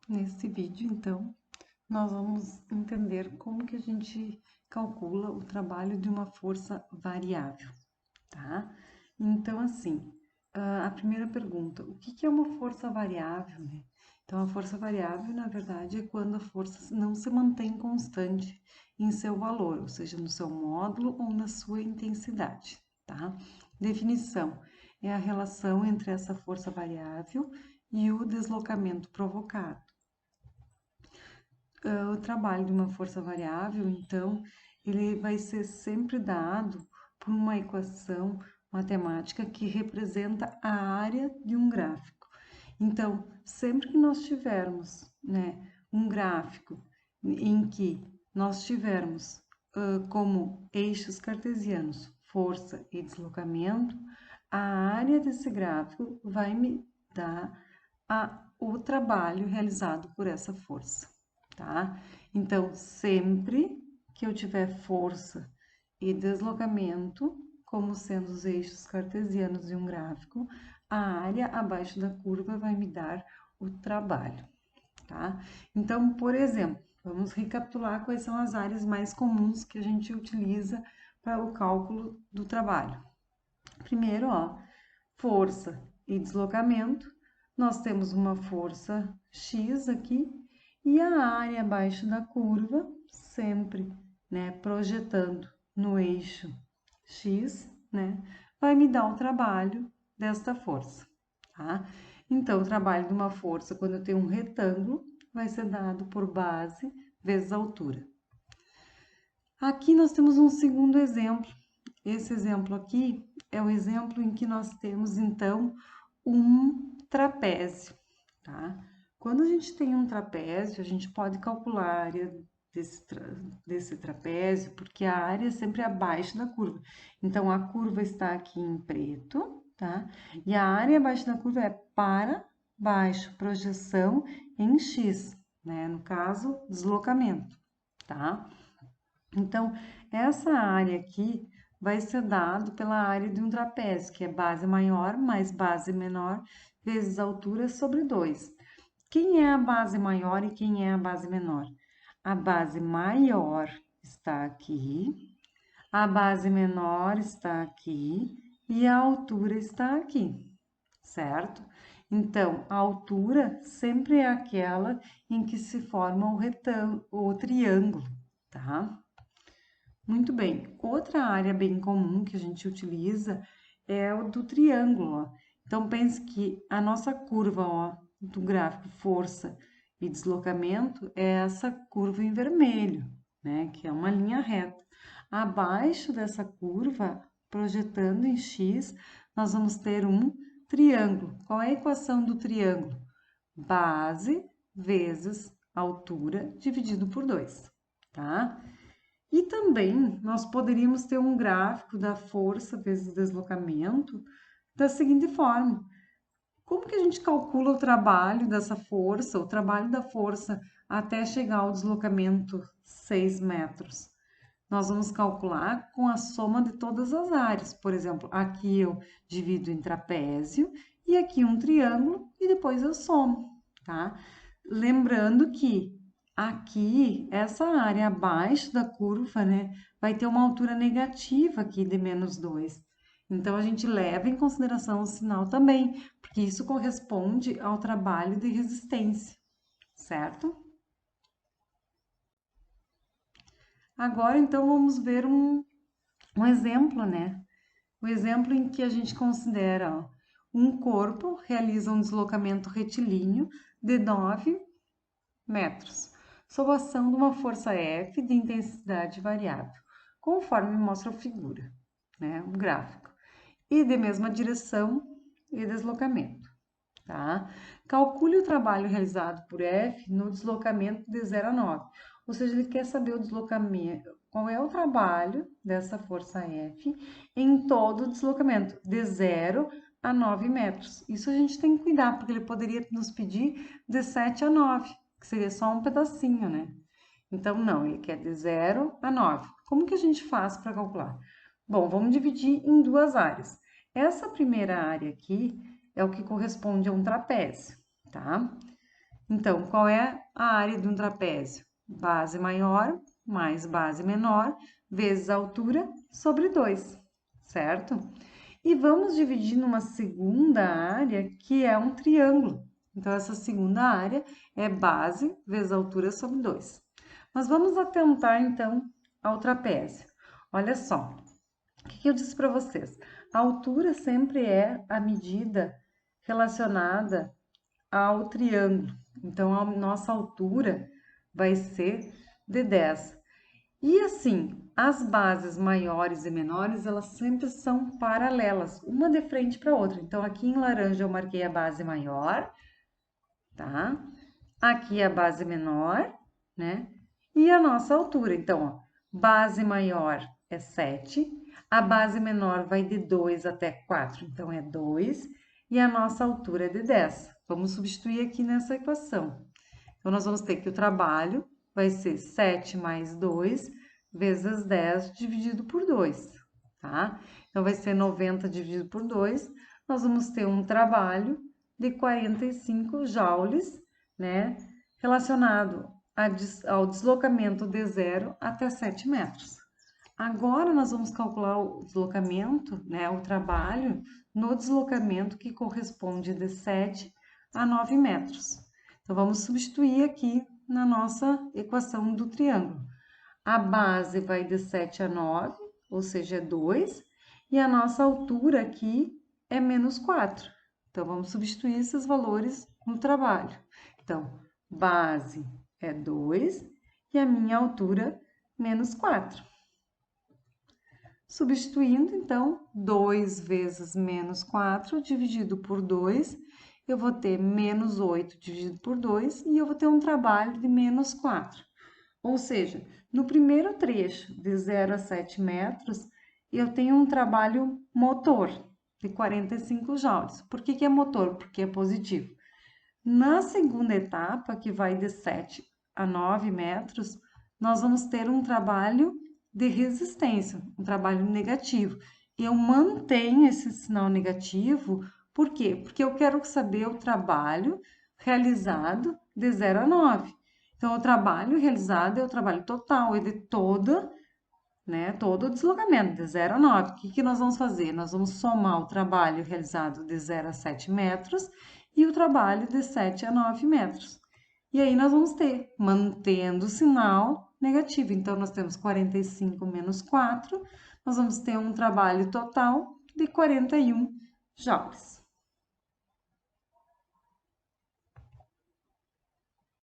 Nesse vídeo, então, nós vamos entender como que a gente calcula o trabalho de uma força variável, tá? Então, assim, a primeira pergunta, o que que é uma força variável, né? Então, a força variável, na verdade, é quando a força não se mantém constante em seu valor, ou seja, no seu módulo ou na sua intensidade, tá? Definição, é a relação entre essa força variável e o deslocamento provocado. O trabalho de uma força variável, então, ele vai ser sempre dado por uma equação matemática que representa a área de um gráfico. Então, sempre que nós tivermos, né, um gráfico em que nós tivermos como eixos cartesianos força e deslocamento, a área desse gráfico vai me dar o trabalho realizado por essa força, tá? Então, sempre que eu tiver força e deslocamento, como sendo os eixos cartesianos de um gráfico, a área abaixo da curva vai me dar o trabalho, tá? Então, por exemplo, vamos recapitular quais são as áreas mais comuns que a gente utiliza para o cálculo do trabalho. Primeiro, ó, força e deslocamento. Nós temos uma força X aqui e a área abaixo da curva, sempre, né, projetando no eixo X, né, vai me dar o trabalho desta força, tá? Então, o trabalho de uma força, quando eu tenho um retângulo, vai ser dado por base vezes altura. Aqui nós temos um segundo exemplo. Esse exemplo aqui é o exemplo em que nós temos, então, um trapézio, tá? Quando a gente tem um trapézio, a gente pode calcular a área desse trapézio, porque a área é sempre abaixo da curva. Então, a curva está aqui em preto, tá? E a área abaixo da curva é para baixo, projeção em X, né? No caso, deslocamento, tá? Então, essa área aqui vai ser dado pela área de um trapézio, que é base maior mais base menor vezes altura sobre 2. Quem é a base maior e quem é a base menor? A base maior está aqui, a base menor está aqui e a altura está aqui, certo? Então, a altura sempre é aquela em que se forma o retângulo, o triângulo, tá? Muito bem. Outra área bem comum que a gente utiliza é o do triângulo, ó. Então, pense que a nossa curva, ó, do gráfico força e deslocamento é essa curva em vermelho, né? Que é uma linha reta. Abaixo dessa curva, projetando em X, nós vamos ter um triângulo. Qual é a equação do triângulo? Base vezes altura dividido por 2, tá? E também nós poderíamos ter um gráfico da força vezes deslocamento da seguinte forma: como que a gente calcula o trabalho dessa força, o trabalho da força até chegar ao deslocamento 6 metros? Nós vamos calcular com a soma de todas as áreas. Por exemplo, aqui eu divido em trapézio e aqui um triângulo e depois eu somo, tá? Lembrando que aqui, essa área abaixo da curva, né, vai ter uma altura negativa aqui de -2. Então, a gente leva em consideração o sinal também, porque isso corresponde ao trabalho de resistência, certo? Agora, então, vamos ver um exemplo, né? O exemplo em que a gente considera, ó, um corpo realiza um deslocamento retilíneo de 9 metros, sob a ação de uma força F de intensidade variável, conforme mostra a figura, né, o gráfico, e de mesma direção e deslocamento, tá? Calcule o trabalho realizado por F no deslocamento de 0 a 9, ou seja, ele quer saber o deslocamento, qual é o trabalho dessa força F em todo o deslocamento, de 0 a 9 metros. Isso a gente tem que cuidar, porque ele poderia nos pedir de 7 a 9, que seria só um pedacinho, né? Então, não, ele quer de 0 a 9. Como que a gente faz para calcular? Bom, vamos dividir em duas áreas. Essa primeira área aqui é o que corresponde a um trapézio, tá? Então, qual é a área de um trapézio? Base maior mais base menor vezes a altura sobre 2, certo? E vamos dividir numa segunda área, que é um triângulo. Então, essa segunda área é base vezes altura sobre 2. Mas vamos atentar, então, ao trapézio. Olha só, o que eu disse para vocês? A altura sempre é a medida relacionada ao triângulo. Então, a nossa altura vai ser de 10. E assim, as bases maiores e menores, elas sempre são paralelas, uma de frente para a outra. Então, aqui em laranja eu marquei a base maior, tá? Aqui a base menor, né? E a nossa altura. Então, ó, base maior é 7, a base menor vai de 2 até 4, então é 2, e a nossa altura é de 10. Vamos substituir aqui nessa equação. Então, nós vamos ter que o trabalho vai ser 7 mais 2 vezes 10 dividido por 2, tá? Então, vai ser 90 dividido por 2. Nós vamos ter um trabalho de 45 joules, né? Relacionado ao deslocamento de 0 até 7 metros. Agora, nós vamos calcular o deslocamento, né? O trabalho no deslocamento que corresponde de 7 a 9 metros. Então, vamos substituir aqui na nossa equação do triângulo. A base vai de 7 a 9, ou seja, é 2, e a nossa altura aqui é menos 4. Então, vamos substituir esses valores no trabalho. Então, base é 2 e a minha altura menos 4. Substituindo, então, 2 vezes menos 4 dividido por 2, eu vou ter menos 8 dividido por 2 e eu vou ter um trabalho de menos 4. Ou seja, no primeiro trecho, de 0 a 7 metros, eu tenho um trabalho motor de 45 joules. Por que é motor? Porque é positivo. Na segunda etapa, que vai de 7 a 9 metros, nós vamos ter um trabalho de resistência, um trabalho negativo. Eu mantenho esse sinal negativo, por quê? Porque eu quero saber o trabalho realizado de 0 a 9. Então, o trabalho realizado é o trabalho total, é de todo o deslocamento, de 0 a 9. O que nós vamos fazer? Nós vamos somar o trabalho realizado de 0 a 7 metros e o trabalho de 7 a 9 metros. E aí, nós vamos ter, mantendo o sinal negativo. Então, nós temos 45 menos 4, nós vamos ter um trabalho total de 41 joules.